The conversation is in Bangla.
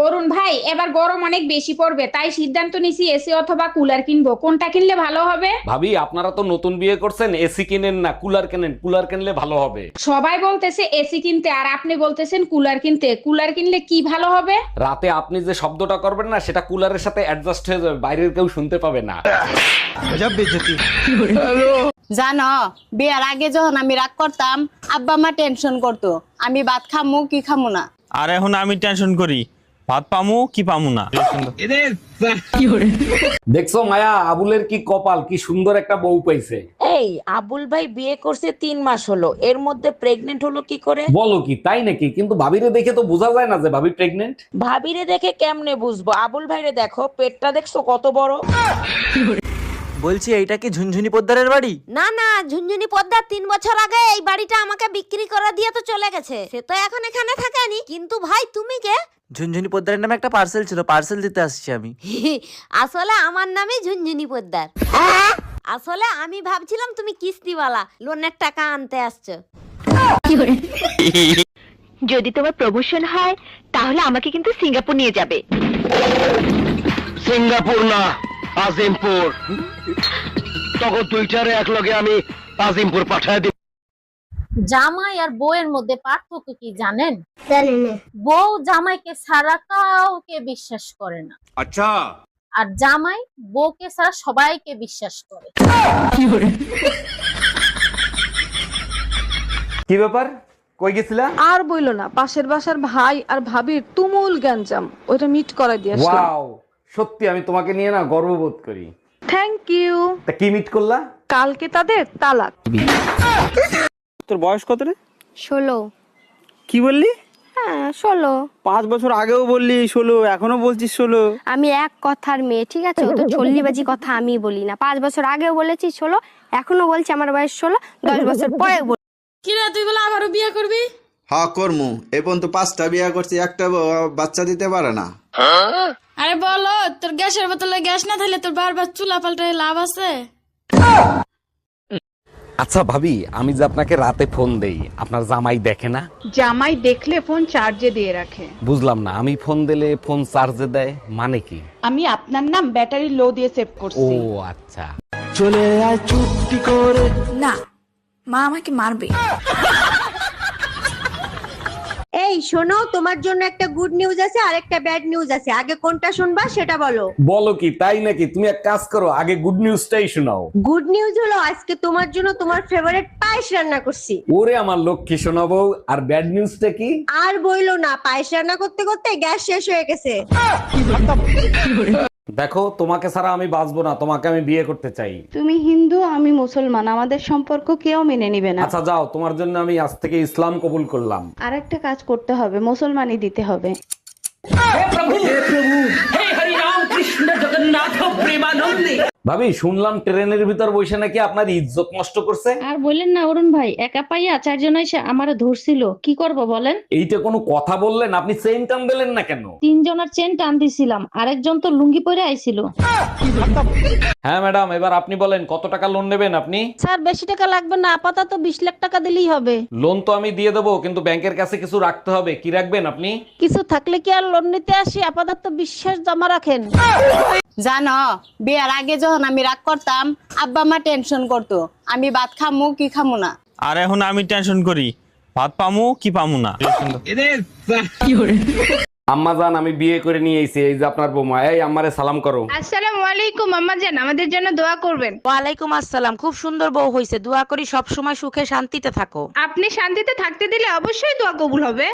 অরুণ ভাই, এবার গরম অনেক বেশি পড়বে, তাই সিদ্ধান্ত নিছি এসি অথবা কুলার কিনবো। কোনটা কিনলে ভালো হবে? ভাবি, আপনারা তো নতুন বিয়ে করছেন, এসি কিনেন না কুলার কেনেন। কুলার কিনলে ভালো হবে। সবাই বলতেছে এসি কিনতে, আর আপনি বলতেছেন কুলার কিনতে। কুলার কিনলে কি ভালো হবে? রাতে আপনি যে শব্দটা করবেন না, সেটা কুলারের সাথে অ্যাডজাস্ট হয়ে যাবে, বাইরের কেউ শুনতে পাবে না। জানো, বিয়ার আগে যখন আমি রাগ করতাম, আব্বা মা টেনশন করতো আমি ভাত খামু কি খামু না। আর এখন আমি টেনশন করি ভাত পামু কি পামু না। দেখছো মায়া, আবুলের কি কপাল, কি সুন্দর একটা বউ পাইছে। এই আবুল ভাই বিয়ে করছে 3 মাস হলো, এর মধ্যে প্রেগনেন্ট হলো কি করে? বলো কি, তাই নাকি? কিন্তু ভাবিরে দেখে তো বোঝা যায় না যে ভাবি প্রেগনেন্ট। ভাবিরে দেখে কেমনে বুঝবো? আবুল ভাইরে দেখো, পেটটা দেখছো কত বড়। বলছি এইটা কি ঝুনঝুনি পোদ্দারের বাড়ি? না না, ঝুনঝুনি পদ্মার 3 বছর আগে এই বাড়িটা আমাকে বিক্রি করে দিয়ে তো চলে গেছে। সে তো এখন এখানে থাকেনি। কিন্তু ভাই তুমি কে? ঝুনঝুনি পোদ্দারের নামে একটা পার্সেল ছিল, পার্সেল দিতে আসছি আমি। আসলে আমার নামে ঝুনঝুনি পদ্মার। আসলে আমি ভাবছিলাম তুমি কিস্তিওয়ালা, লোনের টাকা আনতে আসছো। যদি তোমার প্রমোশন হয় তাহলে আমাকে কিন্তু সিঙ্গাপুর নিয়ে যাবে। সিঙ্গাপুর না, আজিমপুর। তখন দুইটারে একলগে আমি আজিমপুর পাঠায় দিব। জামাই আর বউয়ের মধ্যে পার্থক্য কি জানেন? বউ জামাইকে ছাড়া কাউকে বিশ্বাস করে না। আচ্ছা, আর জামাই বউকে ছাড়া সবাইকে বিশ্বাস করে। কি ব্যাপার, কই গেছিলা? আর বইলো না, পাশের বাসার ভাই আর ভাবির তুমুল গ্যাঞ্জাম, ওইটা মিট করাই দিয়ে আসলাম। ওয়াও, সত্যি আমি তোমাকে নিয়ে না গর্ববোধ করি। Thank you. তা কি মিট করলা? কালকে তাদের তালাক। তোর বয়স কত রে? 16। কি বললি? হ্যাঁ 16। 5 বছর আগেও বললি 16, এখনো বলছিস 16। আমি এক কথার মেয়ে, ঠিক আছে? ও তো চল্লিবাজি কথা আমি বলি না। 5 বছর আগেও বলেছি 16, এখনো বলছি আমার বয়স 16, 10 বছর পরে। কিরে তুই বলে আবারও বিয়ে করবি? হ্যাঁ করমু। এই পর্যন্ত 5টা বিয়া করছি, একটা বাচ্চা দিতে পারে না। আরে বলো, তোর গ্যাসের বোতলে গ্যাস না থাকলে তোর বারবার চুলা পাল্টায় লাভ আছে? আচ্ছা ভাবি, আমি যে আপনাকে রাতে ফোন দেই, আপনার জামাই দেখে না? জামাই দেখলে ফোন চার্জে দিয়ে রাখে। বুঝলাম না, আমি ফোন দিলে ফোন চার্জে দেয় মানে কি? আমি আপনার নাম ব্যাটারি লো দিয়ে সেভ ও করছি। আচ্ছা। চলে আয় চুপটি করে। না, মা আমাকে মারবে। এই শোনো, তোমার জন্য একটা গুড নিউজ আছে আর একটা ব্যাড নিউজ আছে। আগে কোনটা শুনবা সেটা বলো। বলো কি, তাই নাকি? তুমি এক কাজ করো, আগে গুড নিউজটাই শোনাও। গুড নিউজ হলো আজকে তোমার জন্য তোমার ফেভারিট পায়েস রান্না করছি। ওরে আমার লক্ষ্মী শোনাবো। আর ব্যাড নিউজটা কি? আর বইলো না, পায়েস রান্না করতে করতে গ্যাস শেষ হয়ে গেছে। দেখো, তোমাকে ছাড়া আমি বাঁচবো না, তোমাকে আমি বিয়ে করতে চাই। তুমি হিন্দু, আমি মুসলমান, আমাদের সম্পর্ক কেউ মেনে নিবে না। আচ্ছা যাও, তোমার জন্য আমি আজ থেকে ইসলাম কবুল করলাম। আর একটা কাজ করতে হবে, মুসলমানই দিতে হবে। ভাবি, শুনলাম ট্রেনের ভিতর বসে নাকি আপনার ইজ্জত নষ্ট করছে। আর বললেন না অরুণ ভাই, একা পাইয়া 4 জন এসে আমারে ধরছিল। কি করব বলেন? এইটা কোনো কথা বললেন? আপনি চেইন টান দিলেন না কেন? 3 জনের চেন টান দিছিলাম, আরেকজন তো লুঙ্গি পরে আইছিল। হ্যাঁ ম্যাডাম, এবার আপনি বলেন কত টাকা লোন নেবেন আপনি? স্যার বেশি টাকা লাগবে না, আপাতত 20 লাখ টাকা দিলেই হবে। লোন তো আমি দিয়ে দেবো, কিন্তু ব্যাংকের কাছে কিছু রাখতে হবে। কি রাখবেন আপনি? কিছু থাকলে কি আর লোন নিতে আসি? আপাতত বিশ্বাস জমা রাখেন। জানো, বিয়ার আগে যখন আমি রাগ করতাম, আব্বা মা টেনশন করতো আমি ভাত খামু কি খামু না। আর এখন আমি টেনশন করি ভাত পামু কি পামু না। আম্মা জান, আমি বিয়ে করে নিয়ে এসেছি, এই যে আপনার বৌমা। এই আম্মারে সালাম করো। আসসালামু আলাইকুম আম্মা জান, আমাদের জন্য দোয়া করবেন। ওয়ালাইকুম আসসালাম। খুব সুন্দর বউ হইছে, দোয়া করি সব সময় সুখে শান্তিতে থাকো। আপনি শান্তিতে থাকতে দিলে অবশ্যই দোয়া কবুল হবে।